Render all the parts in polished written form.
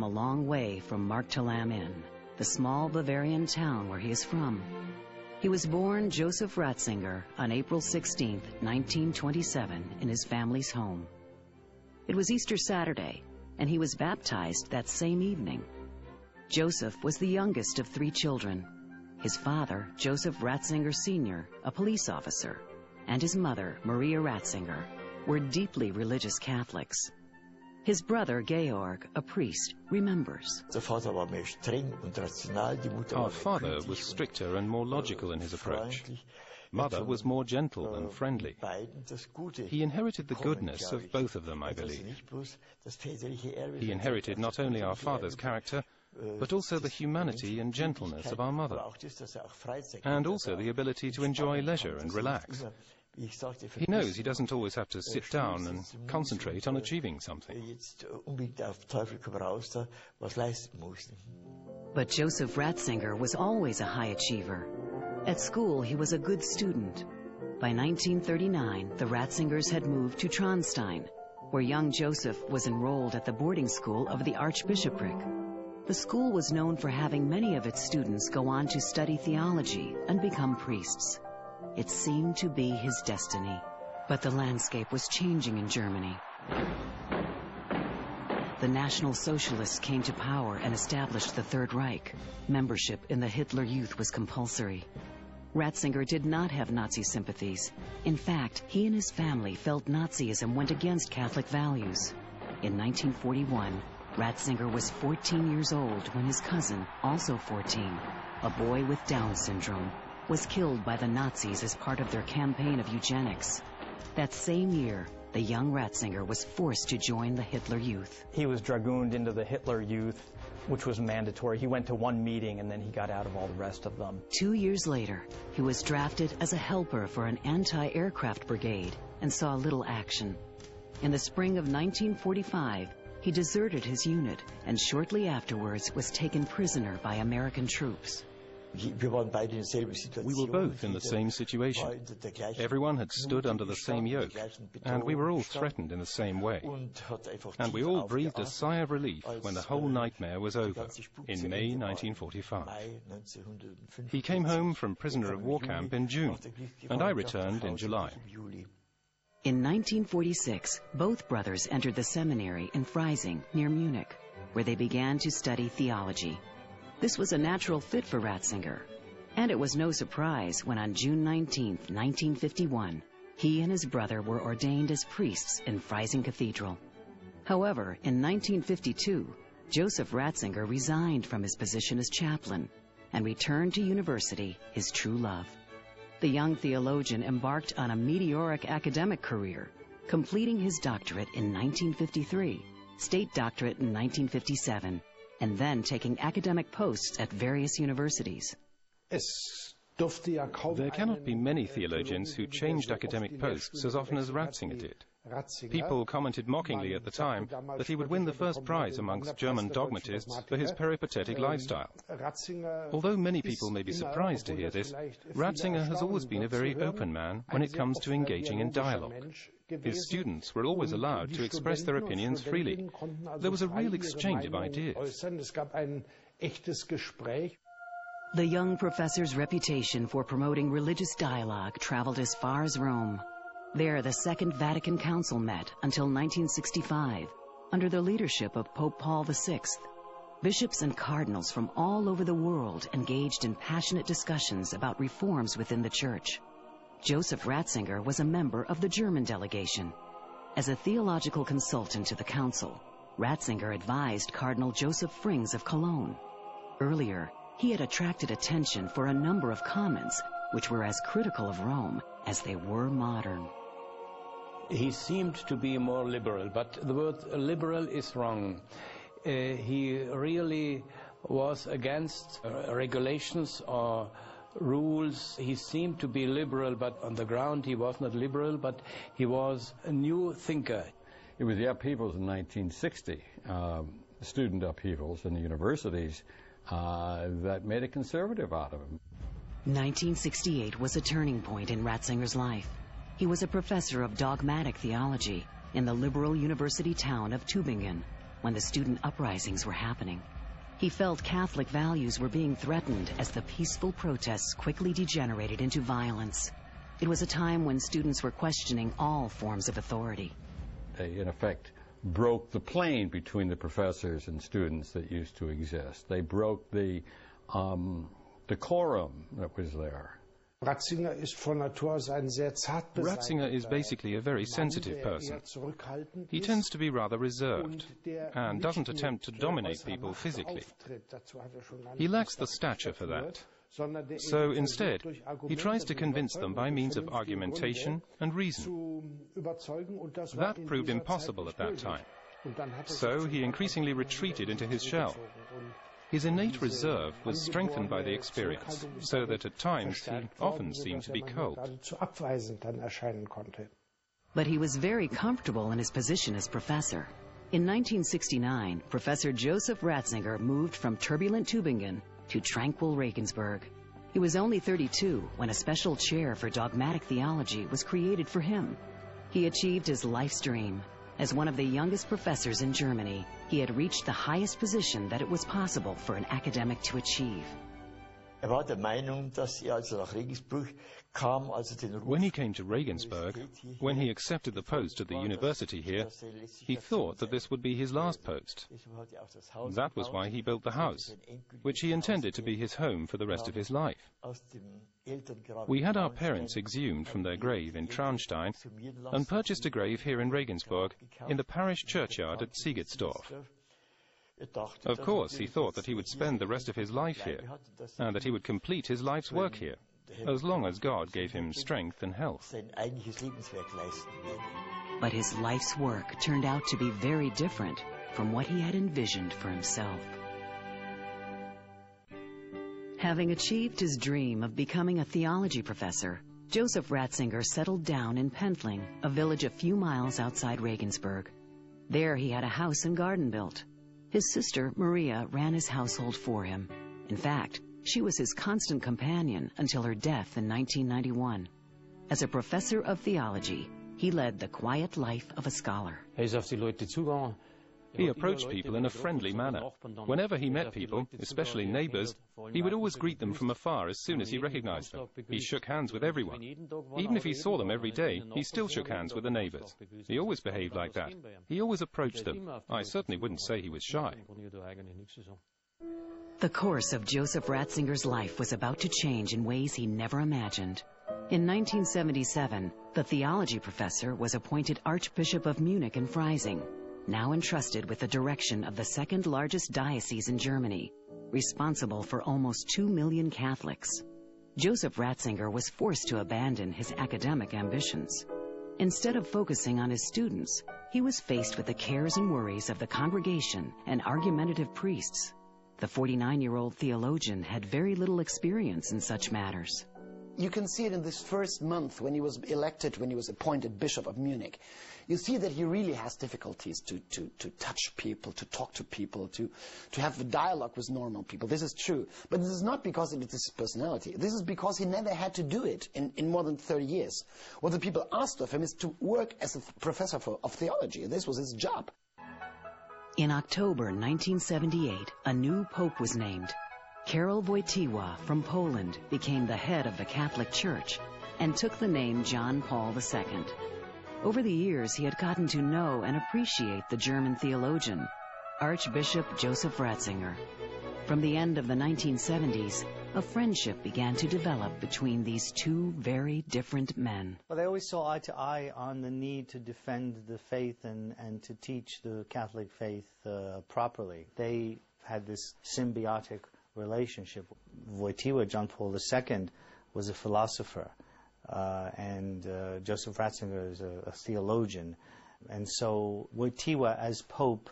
a long way from Marktl am Inn, the small Bavarian town where he is from. He was born Joseph Ratzinger on April 16, 1927, in his family's home. It was Easter Saturday, and he was baptized that same evening. Joseph was the youngest of 3 children. His father, Joseph Ratzinger Sr., a police officer, and his mother, Maria Ratzinger, were deeply religious Catholics. His brother, Georg, a priest, remembers. Our father was stricter and more logical in his approach. Mother was more gentle and friendly. He inherited the goodness of both of them, I believe. He inherited not only our father's character, but also the humanity and gentleness of our mother, and also the ability to enjoy leisure and relax. He knows he doesn't always have to sit down and concentrate on achieving something. But Joseph Ratzinger was always a high achiever. At school, he was a good student. By 1939, the Ratzingers had moved to Traunstein, where young Joseph was enrolled at the boarding school of the Archbishopric. The school was known for having many of its students go on to study theology and become priests. It seemed to be his destiny. But the landscape was changing in Germany. The National Socialists came to power and established the Third Reich. Membership in the Hitler Youth was compulsory. Ratzinger did not have Nazi sympathies. In fact, he and his family felt Nazism went against Catholic values. In 1941, Ratzinger was 14 years old when his cousin, also 14, a boy with Down syndrome, was killed by the Nazis as part of their campaign of eugenics. That same year, the young Ratzinger was forced to join the Hitler Youth. He was dragooned into the Hitler Youth, which was mandatory. He went to one meeting and then he got out of all the rest of them. 2 years later, he was drafted as a helper for an anti-aircraft brigade and saw little action. In the spring of 1945, he deserted his unit and shortly afterwards was taken prisoner by American troops. We were both in the same situation. Everyone had stood under the same yoke, and we were all threatened in the same way. And we all breathed a sigh of relief when the whole nightmare was over, in May 1945. He came home from prisoner of war camp in June, and I returned in July. In 1946, both brothers entered the seminary in Freising, near Munich, where they began to study theology. This was a natural fit for Ratzinger, and it was no surprise when on June 19, 1951, he and his brother were ordained as priests in Freising Cathedral. However, in 1952, Joseph Ratzinger resigned from his position as chaplain and returned to university, his true love. The young theologian embarked on a meteoric academic career, completing his doctorate in 1953, state doctorate in 1957, and then taking academic posts at various universities. There cannot be many theologians who changed academic posts as often as Ratzinger did. People commented mockingly at the time that he would win the first prize amongst German dogmatists for his peripatetic lifestyle. Although many people may be surprised to hear this, Ratzinger has always been a very open man when it comes to engaging in dialogue. His students were always allowed to express their opinions freely. There was a real exchange of ideas. The young professor's reputation for promoting religious dialogue traveled as far as Rome. There, the Second Vatican Council met until 1965, under the leadership of Pope Paul VI. Bishops and cardinals from all over the world engaged in passionate discussions about reforms within the Church. Joseph Ratzinger was a member of the German delegation. As a theological consultant to the Council, Ratzinger advised Cardinal Joseph Frings of Cologne. Earlier, he had attracted attention for a number of comments which were as critical of Rome as they were modern. He seemed to be more liberal, but the word liberal is wrong. He really was against regulations or rules. He seemed to be liberal, but on the ground he was not liberal, but he was a new thinker. It was the upheavals in 1960, student upheavals in the universities, that made a conservative out of him. 1968 was a turning point in Ratzinger's life. He was a professor of dogmatic theology in the liberal university town of Tübingen. when the student uprisings were happening. He felt Catholic values were being threatened as the peaceful protests quickly degenerated into violence. It was a time when students were questioning all forms of authority. They, in effect, broke the plane between the professors and students that used to exist. They broke the decorum that was there. Ratzinger is basically a very sensitive person. He tends to be rather reserved and doesn't attempt to dominate people physically. He lacks the stature for that. So instead, he tries to convince them by means of argumentation and reason. That proved impossible at that time. So he increasingly retreated into his shell. His innate reserve was strengthened by the experience, so that at times he often seemed to be cold. But he was very comfortable in his position as professor. In 1969, Professor Joseph Ratzinger moved from turbulent Tübingen to tranquil Regensburg. He was only 32 when a special chair for dogmatic theology was created for him. He achieved his life's dream. As one of the youngest professors in Germany, he had reached the highest position that it was possible for an academic to achieve. When he came to Regensburg, when he accepted the post at the university here, he thought that this would be his last post. That was why he built the house, which he intended to be his home for the rest of his life. We had our parents exhumed from their grave in Traunstein and purchased a grave here in Regensburg in the parish churchyard at Siegertsdorf. Of course, he thought that he would spend the rest of his life here, and that he would complete his life's work here, as long as God gave him strength and health. But his life's work turned out to be very different from what he had envisioned for himself. Having achieved his dream of becoming a theology professor, Joseph Ratzinger settled down in Pentling, a village a few miles outside Regensburg. There he had a house and garden built. His sister, Maria, ran his household for him. In fact, she was his constant companion until her death in 1991. As a professor of theology, he led the quiet life of a scholar. He approached people in a friendly manner. Whenever he met people, especially neighbors, he would always greet them from afar as soon as he recognized them. He shook hands with everyone. Even if he saw them every day, he still shook hands with the neighbors. He always behaved like that. He always approached them. I certainly wouldn't say he was shy. The course of Joseph Ratzinger's life was about to change in ways he never imagined. In 1977, the theology professor was appointed Archbishop of Munich and Freising, now entrusted with the direction of the second largest diocese in Germany, responsible for almost 2 million Catholics. Joseph Ratzinger was forced to abandon his academic ambitions. Instead of focusing on his students, he was faced with the cares and worries of the congregation and argumentative priests. The 49-year-old theologian had very little experience in such matters. You can see it in this first month when he was elected, when he was appointed Bishop of Munich. You see that he really has difficulties to touch people, to talk to people, to have a dialogue with normal people. This is true. But this is not because it is his personality. This is because he never had to do it in more than 30 years. What the people asked of him is to work as a professor of theology. This was his job. In October 1978, a new pope was named. Karol Wojtyła from Poland became the head of the Catholic Church and took the name John Paul II. Over the years, he had gotten to know and appreciate the German theologian, Archbishop Joseph Ratzinger. From the end of the 1970s, a friendship began to develop between these two very different men. Well, they always saw eye to eye on the need to defend the faith and to teach the Catholic faith properly. They had this symbiotic relationship. Wojtyła, John Paul II, was a philosopher, and Joseph Ratzinger is a theologian. And so Wojtyła, as Pope,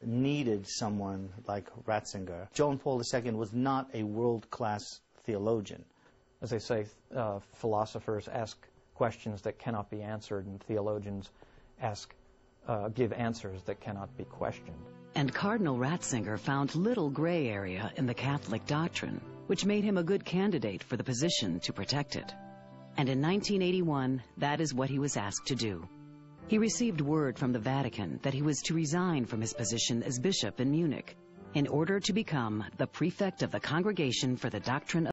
needed someone like Ratzinger. John Paul II was not a world-class theologian. As they say, philosophers ask questions that cannot be answered, and theologians give answers that cannot be questioned. And Cardinal Ratzinger found little gray area in the Catholic doctrine, which made him a good candidate for the position to protect it. And in 1981, that is what he was asked to do. He received word from the Vatican that he was to resign from his position as bishop in Munich in order to become the prefect of the Congregation for the Doctrine